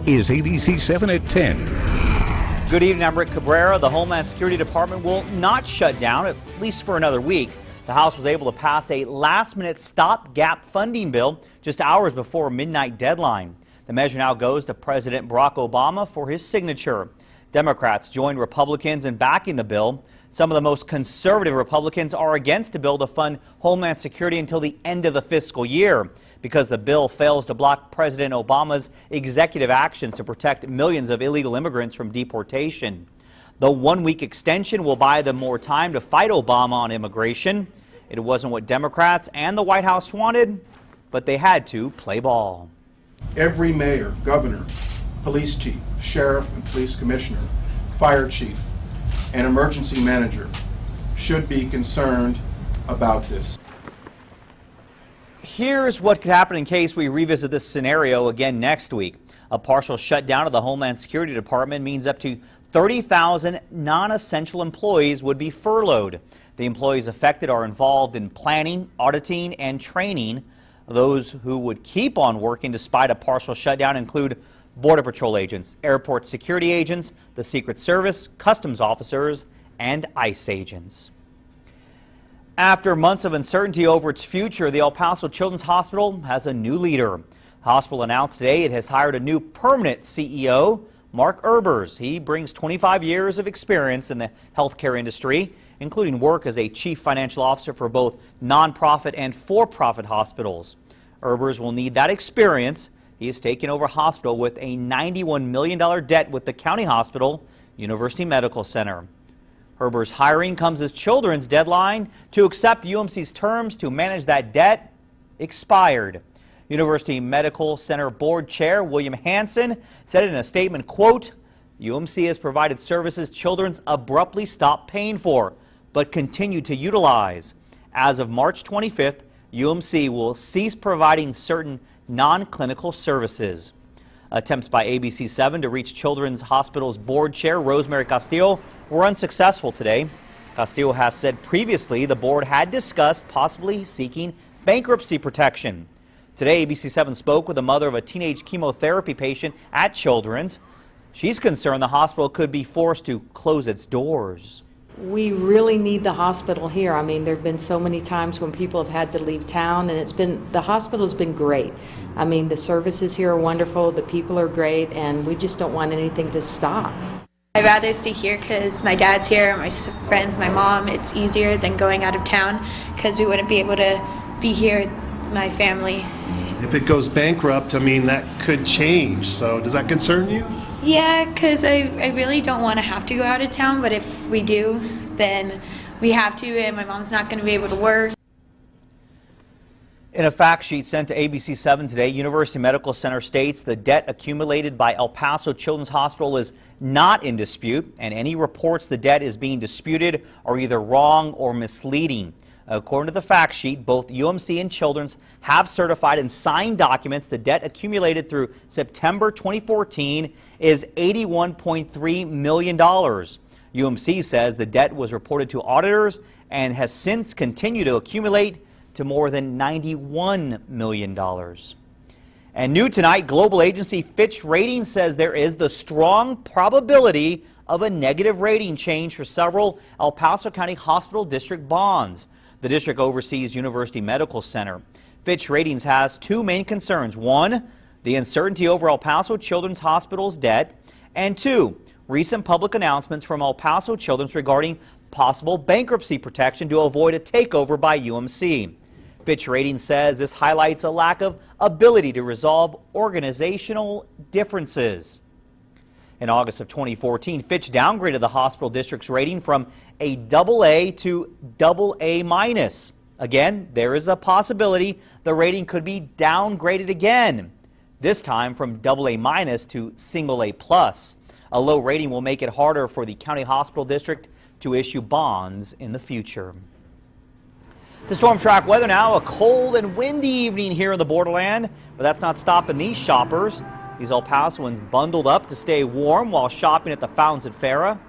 is ABC-7 at 10. Good evening, I'm Rick Cabrera. The Homeland Security Department will not shut down, at least for another week. The House was able to pass a last-minute stopgap funding bill just hours before a midnight deadline. The measure now goes to President Barack Obama for his signature. Democrats joined Republicans in backing the bill. Some of the most conservative Republicans are against the bill to fund Homeland Security until the end of the fiscal year because the bill fails to block President Obama's executive actions to protect millions of illegal immigrants from deportation. The one-week extension will buy them more time to fight Obama on immigration. It wasn't what Democrats and the White House wanted, but they had to play ball. Every mayor, governor, police chief, sheriff and police commissioner, fire chief, and emergency manager should be concerned about this. Here's what could happen in case we revisit this scenario again next week. A partial shutdown of the Homeland Security Department means up to 30,000 non-essential employees would be furloughed. The employees affected are involved in planning, auditing, and training. Those who would keep on working despite a partial shutdown include Border Patrol agents, airport security agents, the Secret Service, customs officers, and ICE agents. After months of uncertainty over its future, the El Paso Children's Hospital has a new leader. The hospital announced today it has hired a new permanent CEO, Mark Erbers. He brings 25 years of experience in the healthcare industry, including work as a chief financial officer for both nonprofit and for-profit hospitals. Erbers will need that experience. He has taken over a hospital with a $91 million debt with the county hospital, University Medical Center. Erbers' hiring comes as Children's deadline to accept UMC's terms to manage that debt expired. University Medical Center Board Chair William Hansen said in a statement, quote, UMC has provided services Children's abruptly stopped paying for, but continue to utilize. As of March 25th, UMC will cease providing certain non-clinical services. Attempts by ABC-7 to reach Children's Hospital's board chair, Rosemary Castillo, were unsuccessful today. Castillo has said previously the board had discussed possibly seeking bankruptcy protection. Today, ABC-7 spoke with the mother of a teenage chemotherapy patient at Children's. She's concerned the hospital could be forced to close its doors. We really need the hospital here. I mean, there have been so many times when people have had to leave town, and the hospital's been great. I mean, the services here are wonderful, the people are great, and we just don't want anything to stop. I'd rather stay here because my dad's here, my friends, my mom. It's easier than going out of town because we wouldn't be able to be here with my family. If it goes bankrupt, I mean, that could change. So does that concern you? Yeah, because I really don't want to have to go out of town, but if we do, then we have to, and my mom's not going to be able to work. In a fact sheet sent to ABC-7 today, University Medical Center states the debt accumulated by El Paso Children's Hospital is not in dispute, and any reports the debt is being disputed are either wrong or misleading. According to the fact sheet, both UMC and Children's have certified and signed documents the debt accumulated through September 2014 is $81.3 million. UMC says the debt was reported to auditors and has since continued to accumulate to more than $91 million. And new tonight, global agency Fitch Ratings says there is the strong probability of a negative rating change for several El Paso County Hospital District bonds. The district oversees University Medical Center. Fitch Ratings has two main concerns. One, the uncertainty over El Paso Children's Hospital's debt. And two, recent public announcements from El Paso Children's regarding possible bankruptcy protection to avoid a takeover by UMC. Fitch Ratings says this highlights a lack of ability to resolve organizational differences. In August of 2014, Fitch downgraded the hospital district's rating from a AA to AA-. Again, there is a possibility the rating could be downgraded again, this time from AA- to A+. A low rating will make it harder for the county hospital district to issue bonds in the future. To storm track weather now, a cold and windy evening here in the borderland, but that's not stopping these shoppers. These El Pasoans bundled up to stay warm while shopping at the fountains at Farah.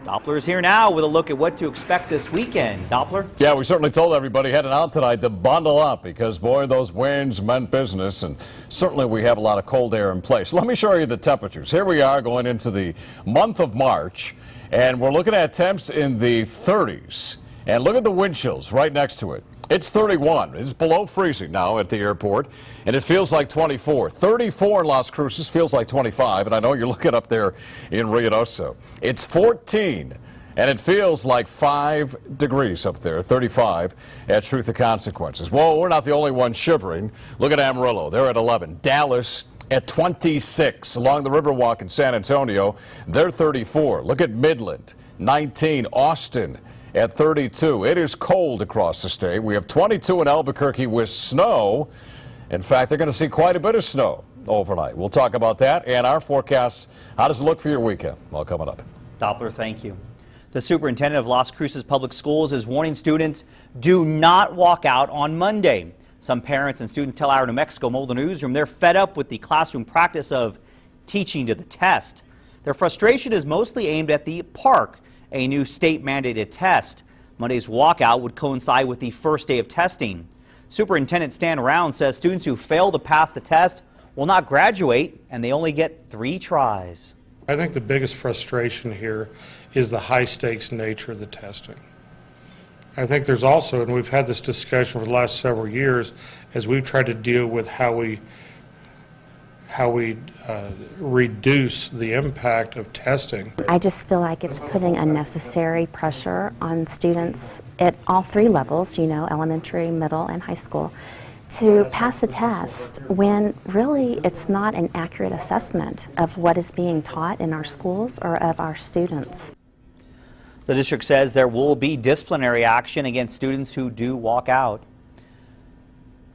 Doppler is here now with a look at what to expect this weekend. Doppler? Yeah, we certainly told everybody heading out tonight to bundle up because, boy, those winds meant business, and certainly we have a lot of cold air in place. Let me show you the temperatures. Here we are going into the month of March, and we're looking at temps in the 30s. And look at the wind chills right next to it. It's 31. It's below freezing now at the airport, and it feels like 24. 34 in Las Cruces feels like 25, and I know you're looking up there in Ruidoso. It's 14, and it feels like 5 degrees up there, 35 at Truth of Consequences. Well, we're not the only ones shivering. Look at Amarillo. They're at 11. Dallas at 26. Along the Riverwalk in San Antonio, they're 34. Look at Midland, 19. Austin at 32. It is cold across the state. We have 22 in Albuquerque with snow. In fact, they're going to see quite a bit of snow overnight. We'll talk about that and our forecasts. How does it look for your weekend? All coming up. Doppler, thank you. The superintendent of Las Cruces Public Schools is warning students do not walk out on Monday. Some parents and students tell our New Mexico Mobile Newsroom they're fed up with the classroom practice of teaching to the test. Their frustration is mostly aimed at the park, a new state-mandated test. Monday's walkout would coincide with the first day of testing. Superintendent Stan Round says students who fail to pass the test will not graduate, and they only get 3 tries. I think the biggest frustration here is the high-stakes nature of the testing. I think there's also, and we've had this discussion for the last several years, as we've tried to deal with how we reduce the impact of testing. I just feel like it's putting unnecessary pressure on students at all 3 levels, you know, elementary, middle, and high school, to pass a test when really it's not an accurate assessment of what is being taught in our schools or of our students. The district says there will be disciplinary action against students who do walk out.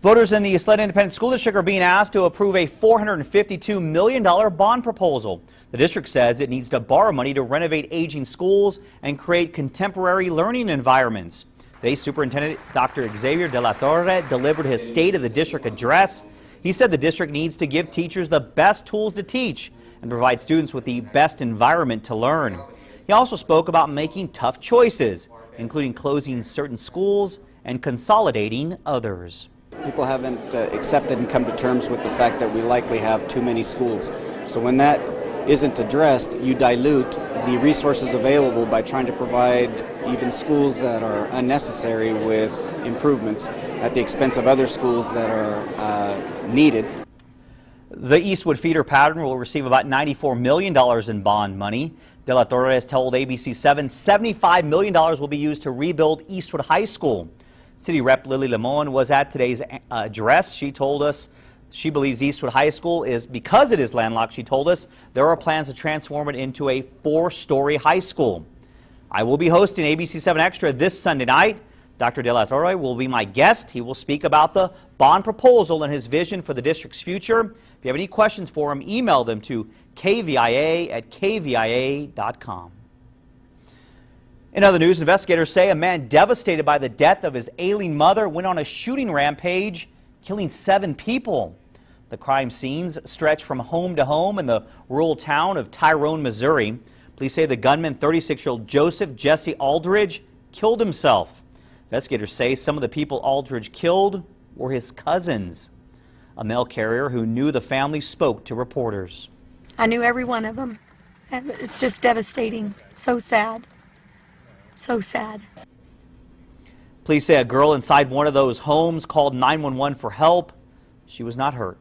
Voters in the Ysleta Independent School District are being asked to approve a $452 million bond proposal. The district says it needs to borrow money to renovate aging schools and create contemporary learning environments. Today, Superintendent Dr. Xavier de la Torre delivered his State of the District address. He said the district needs to give teachers the best tools to teach and provide students with the best environment to learn. He also spoke about making tough choices, including closing certain schools and consolidating others. People haven't accepted and come to terms with the fact that we likely have too many schools. So when that isn't addressed, you dilute the resources available by trying to provide even schools that are unnecessary with improvements at the expense of other schools that are needed. The Eastwood feeder pattern will receive about $94 million in bond money. De La Torre has told ABC-7 $75 million will be used to rebuild Eastwood High School. City Rep Lily Limon was at today's address. She told us she believes Eastwood High School is, because it is landlocked, she told us there are plans to transform it into a 4-story high school. I will be hosting ABC-7 Extra this Sunday night. Dr. De La Torre will be my guest. He will speak about the bond proposal and his vision for the district's future. If you have any questions for him, email them to KVIA@KVIA.com. In other news, investigators say a man devastated by the death of his ailing mother went on a shooting rampage, killing 7 people. The crime scenes stretch from home to home in the rural town of Tyrone, Missouri. Police say the gunman, 36-year-old Joseph Jesse Aldridge, killed himself. Investigators say some of the people Aldridge killed were his cousins. A mail carrier who knew the family spoke to reporters. I knew every one of them. It's just devastating. So sad. So sad. Police say a girl inside one of those homes called 911 for help. She was not hurt.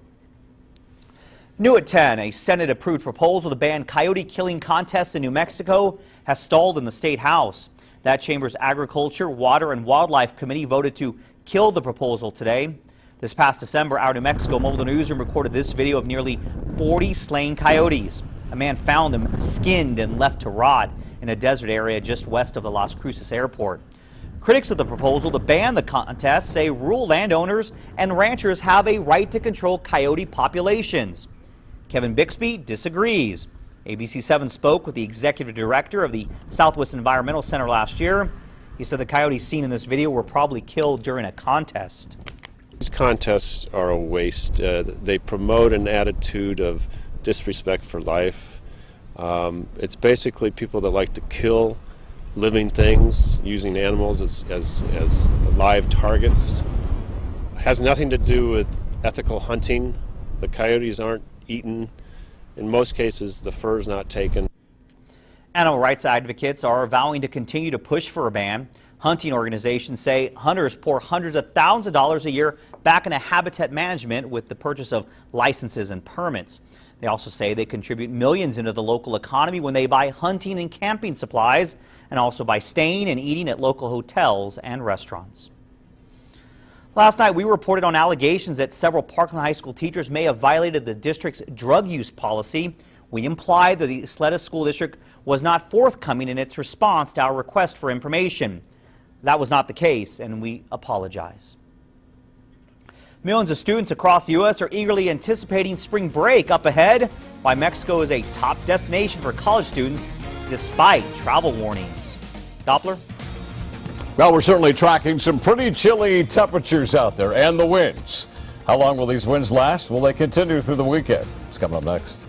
New at 10, a Senate-approved proposal to ban coyote killing contests in New Mexico has stalled in the State House. That chamber's Agriculture, Water, and Wildlife Committee voted to kill the proposal today. This past December, our New Mexico Mobile Newsroom recorded this video of nearly 40 slain coyotes. A man found them skinned and left to rot in a desert area just west of the Las Cruces airport. Critics of the proposal to ban the contest say rural landowners and ranchers have a right to control coyote populations. Kevin Bixby disagrees. ABC-7 spoke with the executive director of the Southwest Environmental Center last year. He said the coyotes seen in this video were probably killed during a contest. These contests are a waste. They promote an attitude of disrespect for life. It's basically people that like to kill living things using animals as live targets. It has nothing to do with ethical hunting. The coyotes aren't eaten. In most cases, the fur is not taken. Animal rights advocates are vowing to continue to push for a ban. Hunting organizations say hunters pour hundreds of thousands of dollars a year back into habitat management with the purchase of licenses and permits. They also say they contribute millions into the local economy when they buy hunting and camping supplies, and also by staying and eating at local hotels and restaurants. Last night, we reported on allegations that several Parkland High School teachers may have violated the district's drug use policy. We implied that the Sleda School District was not forthcoming in its response to our request for information. That was not the case, and we apologize. Millions of students across the U.S. are eagerly anticipating spring break up ahead, why Mexico is a top destination for college students despite travel warnings. Doppler? Well, we're certainly tracking some pretty chilly temperatures out there and the winds. How long will these winds last? Will they continue through the weekend? It's coming up next.